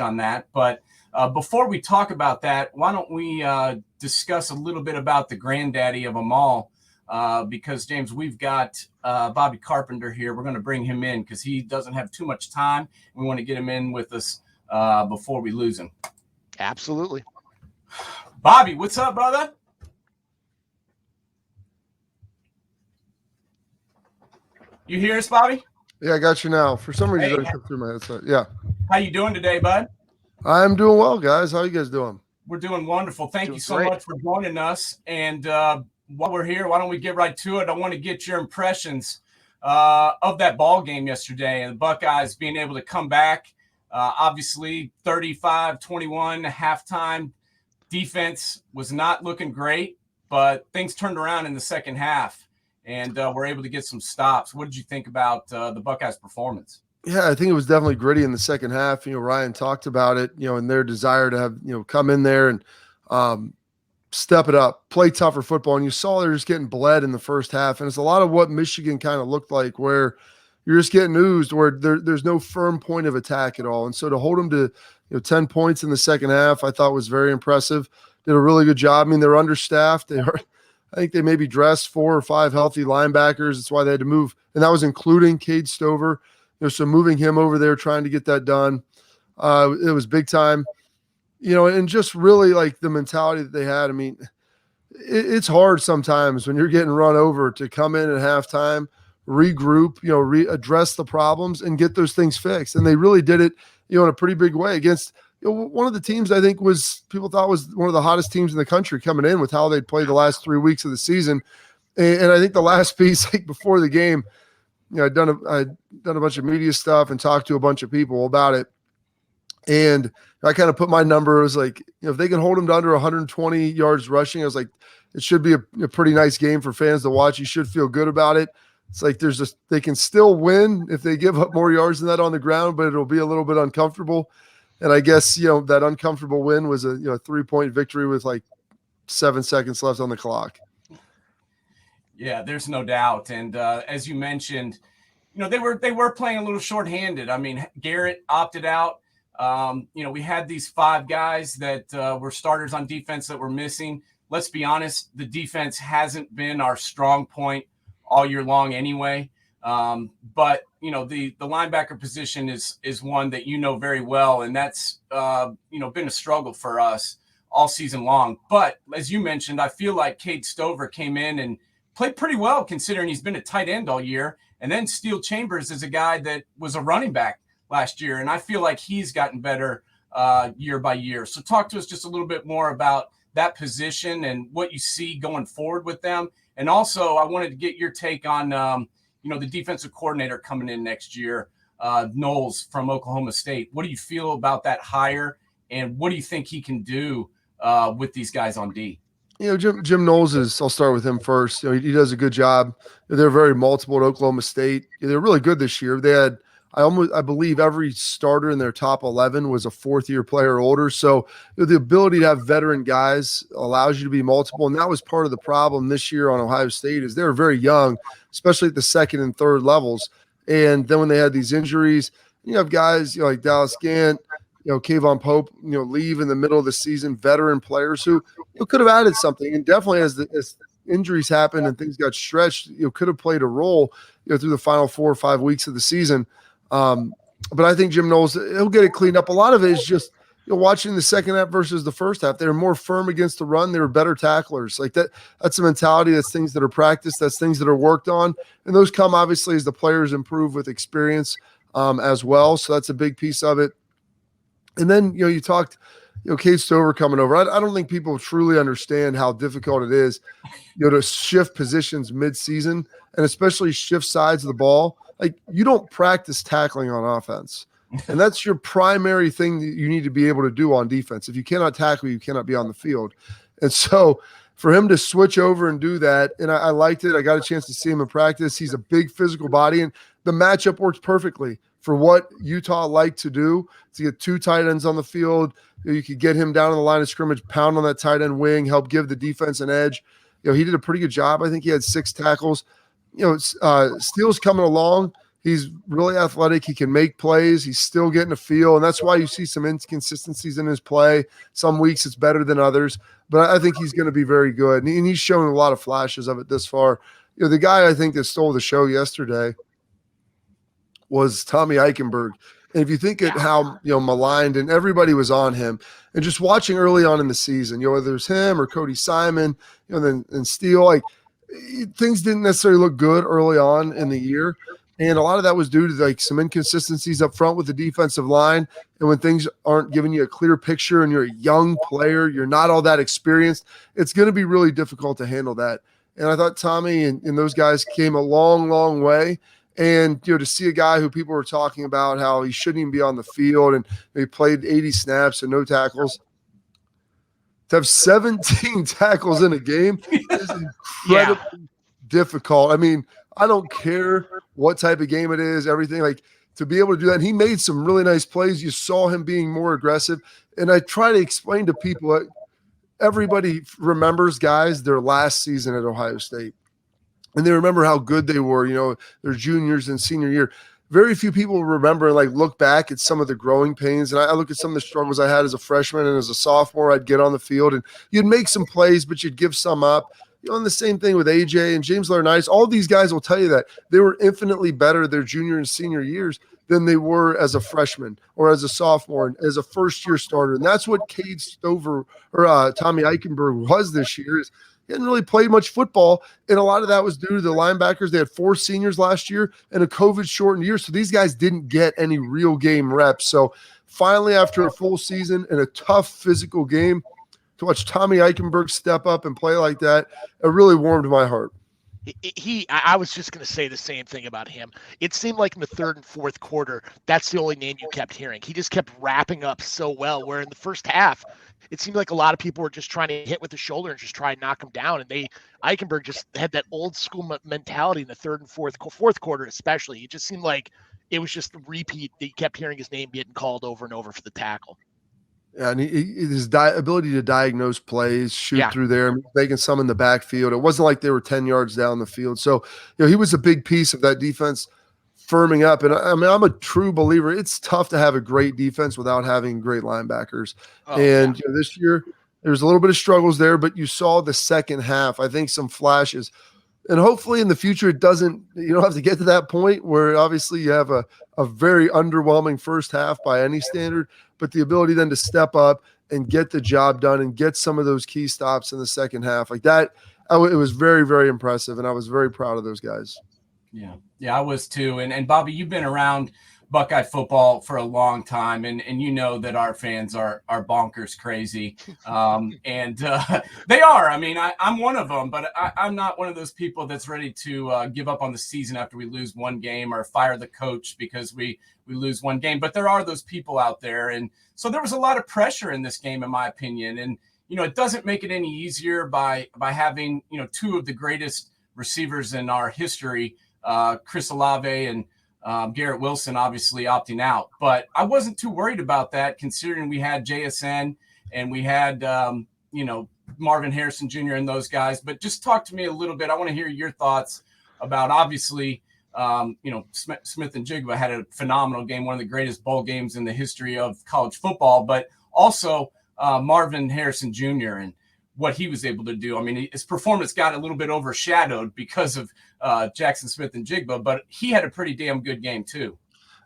on that. But before we talk about that, why don't we discuss a little bit about the granddaddy of them all? Because, James, we've got Bobby Carpenter here. We're going to bring him in because he doesn't have too much time. We want to get him in with us before we lose him. Absolutely. Bobby, what's up, brother? You hear us, Bobby? Yeah, I got you now. For some reason, I took through my headset. Yeah. How you doing today, bud? I'm doing well, guys. How you guys doing? We're doing wonderful. Thank you so great. much for joining us. And while we're here, why don't we get right to it? I want to get your impressions of that ball game yesterday and the Buckeyes being able to come back. Obviously, 35-21 halftime. Defense was not looking great, but things turned around in the second half, and we're able to get some stops. What did you think about the Buckeyes' performance? Yeah, I think it was definitely gritty in the second half. Ryan talked about it, and their desire to have, come in there and step it up, play tougher football. And you saw they're just getting bled in the first half. And it's a lot of what Michigan kind of looked like, where you're just getting oozed, where there's no firm point of attack at all. And so to hold them to 10 points in the second half, I thought was very impressive. Did a really good job. I mean, they're understaffed. I think they maybe dressed 4 or 5 healthy linebackers. That's why they had to move. And that was including Cade Stover. So moving him over there, trying to get that done. It was big time, and just really like the mentality that they had. I mean, it's hard sometimes when you're getting run over to come in at halftime, regroup, address the problems and get those things fixed. And they really did it, in a pretty big way against one of the teams I think people thought was one of the hottest teams in the country coming in with how they'd played the last 3 weeks of the season. And I think the last piece, like before the game, I'd done a bunch of media stuff and talked to a bunch of people about it. And I kind of put my number. It was like, if they can hold them to under 120 yards rushing, I was like, it should be a pretty nice game for fans to watch. You should feel good about it. It's like they can still win if they give up more yards than that on the ground, but it'll be a little bit uncomfortable. And I guess, that uncomfortable win was a 3-point victory with like 7 seconds left on the clock. Yeah, there's no doubt. And as you mentioned, they were playing a little shorthanded. I mean, Garrett opted out. We had these 5 guys that were starters on defense that were missing. Let's be honest, the defense hasn't been our strong point all year long anyway. But the linebacker position is one that very well, and that's been a struggle for us all season long. But as you mentioned, I feel like Cade Stover came in and played pretty well considering he's been a tight end all year. And then Steele Chambers is a guy that was a running back last year, and I feel like he's gotten better year by year. So talk to us just a little bit more about that position and what you see going forward with them. And also I wanted to get your take on, the defensive coordinator coming in next year, Knowles from Oklahoma State. What do you feel about that hire, and what do you think he can do with these guys on D? Jim Knowles I'll start with him first. He does a good job. They're very multiple at Oklahoma State. They're really good this year. They had, I believe every starter in their top 11 was a 4th-year player or older. So the ability to have veteran guys allows you to be multiple. And that was part of the problem this year on Ohio State is they were very young, especially at the 2nd and 3rd levels. And then when they had these injuries, you have guys like Dallas Gant, Kayvon Pope, leave in the middle of the season, veteran players who could have added something. And definitely as injuries happened and things got stretched, could have played a role, through the final 4 or 5 weeks of the season. But I think Jim Knowles, he'll get it cleaned up. A lot of it is just, watching the second half versus the first half. They were more firm against the run. They were better tacklers. Like that's a mentality. That's things that are practiced. That's things that are worked on. And those come obviously as the players improve with experience as well. So that's a big piece of it. And then, you talked, Cade Stover coming over. I don't think people truly understand how difficult it is, to shift positions mid-season and especially shift sides of the ball. Like, you don't practice tackling on offense. And that's your primary thing that you need to be able to do on defense. If you cannot tackle, you cannot be on the field. And so for him to switch over and do that, and I liked it. I got a chance to see him in practice. He's a big physical body, and the matchup works perfectly for what Utah liked to do, to get 2 tight ends on the field. You could get him down on the line of scrimmage, pound on that tight end wing, help give the defense an edge. He did a pretty good job. I think he had 6 tackles. Steele's coming along. He's really athletic. He can make plays. He's still getting a feel, and that's why you see some inconsistencies in his play. Some weeks it's better than others, but I think he's going to be very good, and he's shown a lot of flashes of it this far. The guy I think that stole the show yesterday was Tommy Eichenberg. And if you think at how maligned and everybody was on him, and just watching early on in the season, whether it's him or Cody Simon, then Steele, like things didn't necessarily look good early on in the year. And a lot of that was due to like some inconsistencies up front with the defensive line. And when things aren't giving you a clear picture and you're a young player, you're not all that experienced, it's going to be really difficult to handle that. And I thought Tommy and those guys came a long, long way. And, to see a guy who people were talking about how he shouldn't even be on the field and he played 80 snaps and no tackles, to have 17 tackles in a game is incredibly difficult. I mean, I don't care what type of game it is, everything, like to be able to do that. And he made some really nice plays. You saw him being more aggressive. And I try to explain to people, everybody remembers guys their last season at Ohio State. And they remember how good they were, their juniors and senior year. Very few people remember and look back at some of the growing pains. And I look at some of the struggles I had as a freshman and as a sophomore. I'd get on the field and you'd make some plays, but you'd give some up. And the same thing with AJ and James Laurinaitis. All these guys will tell you that they were infinitely better their junior and senior years than they were as a freshman or as a sophomore and as a first-year starter. And that's what Cade Stover or Tommy Eichenberg was this year. Is he hadn't really played much football, and a lot of that was due to the linebackers. They had 4 seniors last year and a COVID-shortened year, so these guys didn't get any real game reps. So finally, after a full season and a tough physical game, to watch Tommy Eichenberg step up and play like that, it really warmed my heart. I was just going to say the same thing about him. It seemed like in the third and fourth quarter, that's the only name you kept hearing. He just kept wrapping up so well, where in the first half, it seemed like a lot of people were just trying to hit with the shoulder and just try and knock him down. And Eichenberg just had that old school mentality in the third and fourth quarter, especially. It just seemed like it was just the repeat that you kept hearing his name getting called over and over for the tackle. Yeah, and his ability to diagnose plays, shoot through there, making some in the backfield. It wasn't like they were 10 yards down the field. So, he was a big piece of that defense firming up. And I mean, I'm a true believer. It's tough to have a great defense without having great linebackers. This year, there's a little bit of struggles there, but you saw the second half, I think some flashes. And hopefully in the future, you don't have to get to that point where obviously you have a very underwhelming first half by any standard, but the ability then to step up and get the job done and get some of those key stops in the second half like that. It was very, very impressive. And I was very proud of those guys. Yeah, I was too. And Bobby, you've been around Buckeye football for a long time, and you know that our fans are bonkers crazy, and they are. I mean, I'm one of them, but I'm not one of those people that's ready to give up on the season after we lose one game or fire the coach because we lose one game. But there are those people out there, and so there was a lot of pressure in this game, in my opinion. And it doesn't make it any easier by having 2 of the greatest receivers in our history, Chris Olave and Garrett Wilson obviously opting out, but I wasn't too worried about that considering we had JSN and we had, Marvin Harrison Jr. and those guys. But just talk to me a little bit. I want to hear your thoughts about obviously, Smith and Jigba had a phenomenal game, one of the greatest bowl games in the history of college football, but also Marvin Harrison Jr. and what he was able to do. I mean, his performance got a little bit overshadowed because of Jackson Smith and Jigba, but he had a pretty damn good game too.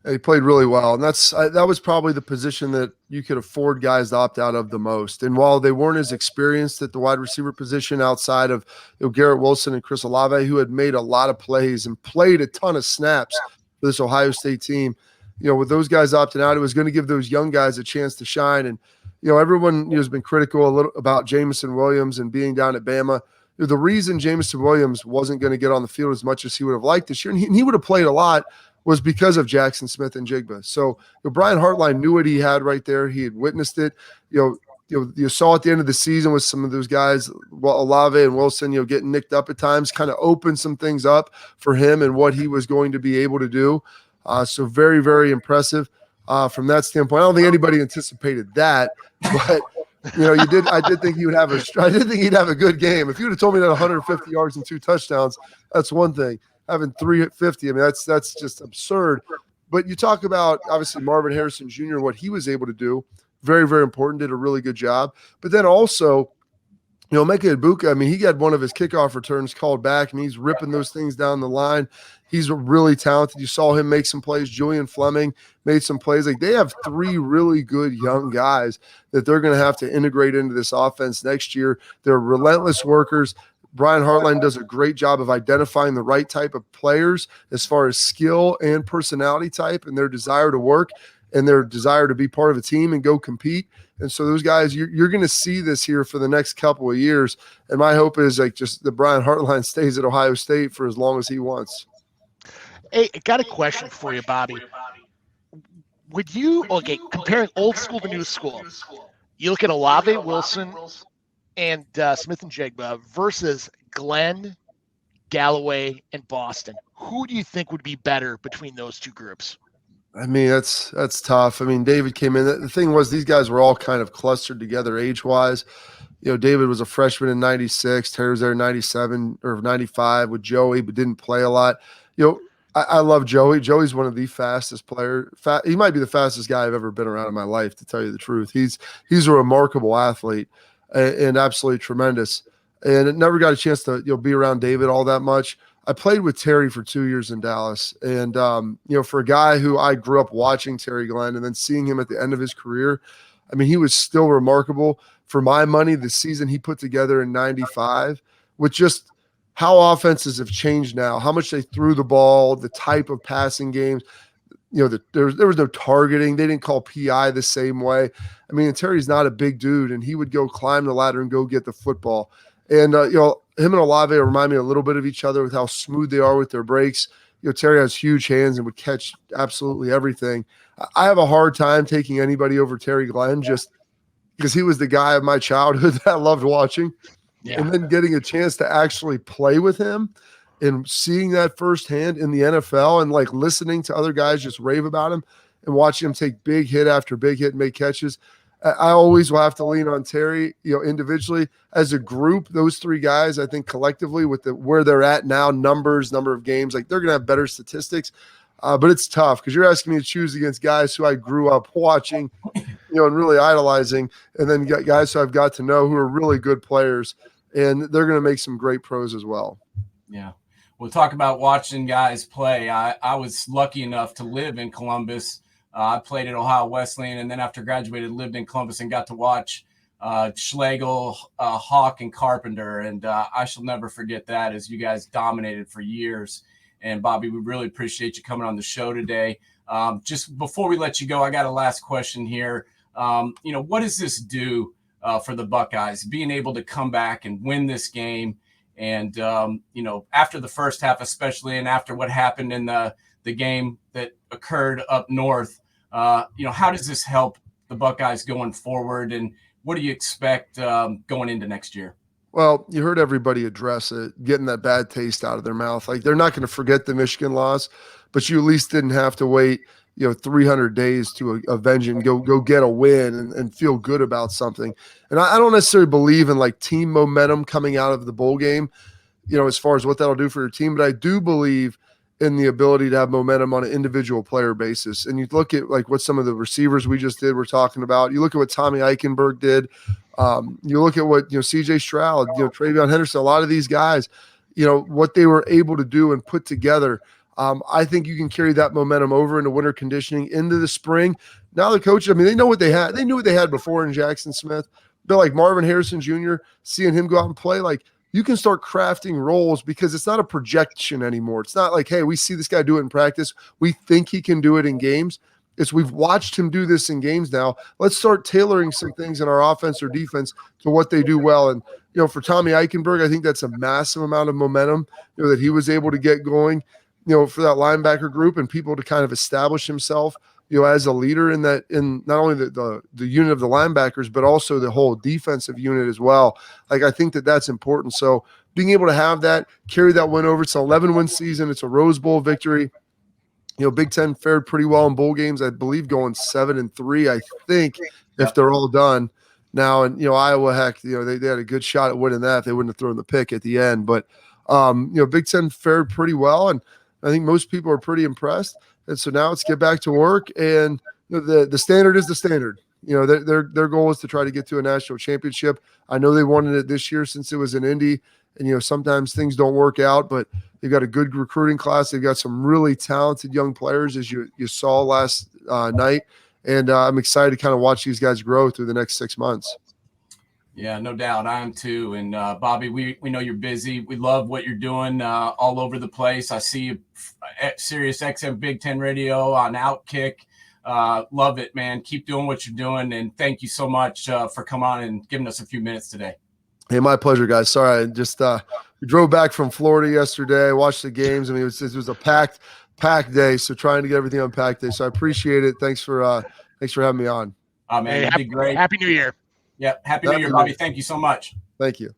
He played really well, and that was probably the position that you could afford guys to opt out of the most. And while they weren't as experienced at the wide receiver position outside of Garrett Wilson and Chris Olave, who had made a lot of plays and played a ton of snaps for this Ohio State team, with those guys opting out, it was going to give those young guys a chance to shine. And everyone has been critical a little about Jameson Williams and being down at Bama. The reason Jameson Williams wasn't going to get on the field as much as he would have liked this year, and he would have played a lot, was because of Jackson Smith and Jigba. So Brian Hartline knew what he had right there. He had witnessed it. You saw at the end of the season with some of those guys, Olave and Wilson, getting nicked up at times, kind of opened some things up for him and what he was going to be able to do. So very, very impressive from that standpoint. I don't think anybody anticipated that, but I did think he would have I did think he'd have a good game. If you would have told me that 150 yards and 2 touchdowns, that's one thing. having 350. I mean, that's just absurd. But you talk about obviously Marvin Harrison Jr., what he was able to do, very, very important, did a really good job. But then also, Emeka Egbuka, I mean, he got one of his kickoff returns called back, and he's ripping those things down the line. He's really talented. You saw him make some plays. Julian Fleming made some plays. Like, they have 3 really good young guys that they're going to have to integrate into this offense next year. They're relentless workers. Brian Hartline does a great job of identifying the right type of players as far as skill and personality type and their desire to work and their desire to be part of a team and go compete. And so those guys, you're going to see this here for the next couple of years. And my hope is like just that Brian Hartline stays at Ohio State for as long as he wants. Hey, I got a question for you, Bobby. Would you, comparing old school to new school, you look at Olave Wilson and Smith and Jigba versus Glenn, Galloway, and Boston. Who do you think would be better between those two groups? I mean, that's tough. I mean, David came in. The thing was, these guys were all kind of clustered together age-wise. David was a freshman in 96. Terry was there in 97 or 95 with Joey, but didn't play a lot. I love Joey. Joey's one of the fastest players. He might be the fastest guy I've ever been around in my life, to tell you the truth. He's a remarkable athlete and absolutely tremendous. And it never got a chance to be around David all that much. I played with Terry for 2 years in Dallas. And, for a guy who I grew up watching, Terry Glenn, and then seeing him at the end of his career, I mean, he was still remarkable. For my money, the season he put together in 95, with just how offenses have changed now, how much they threw the ball, the type of passing games, there was no targeting. They didn't call PI the same way. I mean, Terry's not a big dude, and he would go climb the ladder and go get the football. And, him and Olave remind me a little bit of each other with how smooth they are with their breaks. Terry has huge hands and would catch absolutely everything. I have a hard time taking anybody over Terry Glenn just because he was the guy of my childhood that I loved watching. Yeah. And then getting a chance to actually play with him and seeing that firsthand in the NFL and like listening to other guys just rave about him and watching him take big hit after big hit and make catches. I always will have to lean on Terry, individually. As a group, those 3 guys, I think collectively with where they're at now, number of games, like they're going to have better statistics. But it's tough because you're asking me to choose against guys who I grew up watching, and really idolizing, and then guys who I've got to know who are really good players, and they're going to make some great pros as well. Yeah. We'll talk about watching guys play. I was lucky enough to live in Columbus. I played at Ohio Wesleyan, and then after graduated, lived in Columbus and got to watch Schlegel, Hawk, and Carpenter. And I shall never forget that, as you guys dominated for years. And Bobby, we really appreciate you coming on the show today. Just before we let you go, I got a last question here. What does this do for the Buckeyes, being able to come back and win this game? And, after the first half, especially, and after what happened in the game that occurred up north, how does this help the Buckeyes going forward? And what do you expect going into next year? Well, you heard everybody address it, getting that bad taste out of their mouth. Like, they're not going to forget the Michigan loss, but you at least didn't have to wait, 300 days to avenge and go get a win and feel good about something. And I don't necessarily believe in like team momentum coming out of the bowl game, as far as what that'll do for your team. But I do believe in the ability to have momentum on an individual player basis. And you look at like what some of the receivers we just did, we're talking about. You look at what Tommy Eichenberg did. You look at what, CJ Stroud, Travion Henderson, a lot of these guys, what they were able to do and put together. I think you can carry that momentum over into winter conditioning into the spring. Now the coaches, they know what they had. They knew what they had before in Jackson Smith. But like Marvin Harrison Jr., seeing him go out and play, like you can start crafting roles because it's not a projection anymore. It's not like, hey, we see this guy do it in practice. We think he can do it in games. It's we've watched him do this in games now. Let's start tailoring some things in our offense or defense to what they do well. And, for Tommy Eichenberg, I think that's a massive amount of momentum, that he was able to get going, for that linebacker group and people to kind of establish himself, as a leader in not only the unit of the linebackers, but also the whole defensive unit as well. Like, I think that's important. So being able to have that, carry that win over, it's an 11-win season. It's a Rose Bowl victory. Big Ten fared pretty well in bowl games, I believe, going 7-3, I think, if they're all done now. And, Iowa, heck, they had a good shot at winning that. They wouldn't have thrown the pick at the end. But Big Ten fared pretty well, and I think most people are pretty impressed. And so now let's get back to work. And the standard is the standard. Their goal is to try to get to a national championship. I know they wanted it this year since it was in Indy, and sometimes things don't work out, but they've got a good recruiting class. They've got some really talented young players, as you saw last night. And I'm excited to kind of watch these guys grow through the next 6 months. Yeah, no doubt. I am too. And Bobby, we know you're busy. We love what you're doing all over the place. I see you at SiriusXM Big Ten Radio on Outkick. Love it, man. Keep doing what you're doing. And thank you so much for coming on and giving us a few minutes today. Hey, my pleasure, guys. Sorry, I just we drove back from Florida yesterday, watched the games. I mean, it was a packed day, so trying to get everything unpacked day. So I appreciate it. Thanks for having me on. Man, hey, you did great. Happy New Year. Yeah, happy New Year, Bobby. Thank you so much. Thank you.